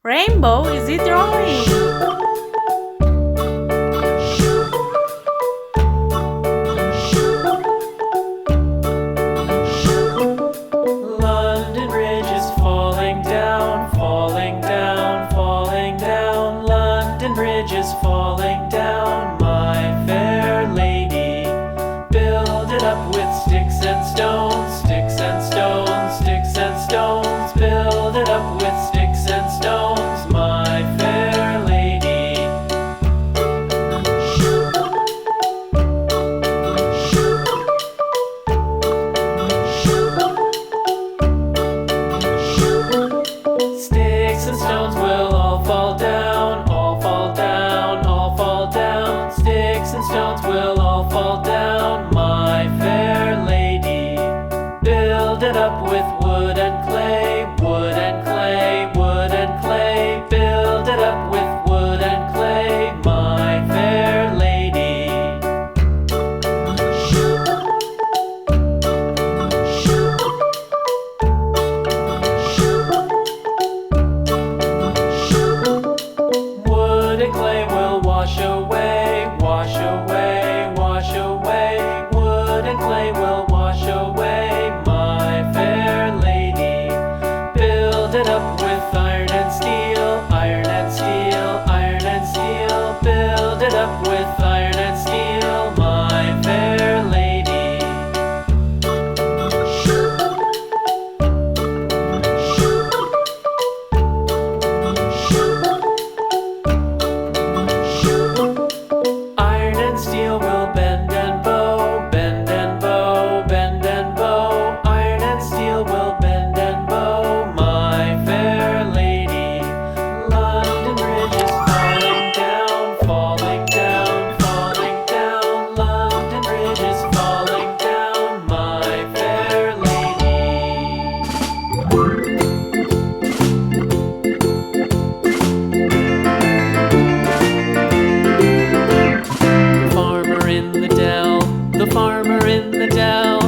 Rainbow is he drawing? London Bridge is falling down, falling down, falling down. London Bridge is falling down, my fair lady. Build it up with sticks and stones, sticks and stones, sticks and stones. Build it up with sticks and stones, my fair lady. Sticks and stones will all fall down, all fall down, all fall down. Sticks and stones will all fall down, my fair lady. Build it up with wood and clay, wood and clay, wood and clay. Build it up with wood and clay, my fair lady. Wood and clay will wash away, wash away, wash away. Wood and clay will wash away, my fair lady. Build it up with iron and steel, iron and steel, iron and steel. Build it up with iron and steel, my fair lady. Iron and steel will bend and bow, bend and bow, bend and bow. Iron and steel will bend and bow, my fair lady. London Bridge is falling down, falling down, falling down. London Bridge is falling down, my fair lady. Farmer in the dell, the farmer in the dell.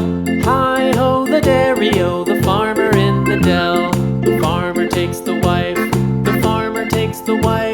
Hi-ho the dairy-o, the farmer in the dell. The farmer takes the wife, the farmer takes the wife.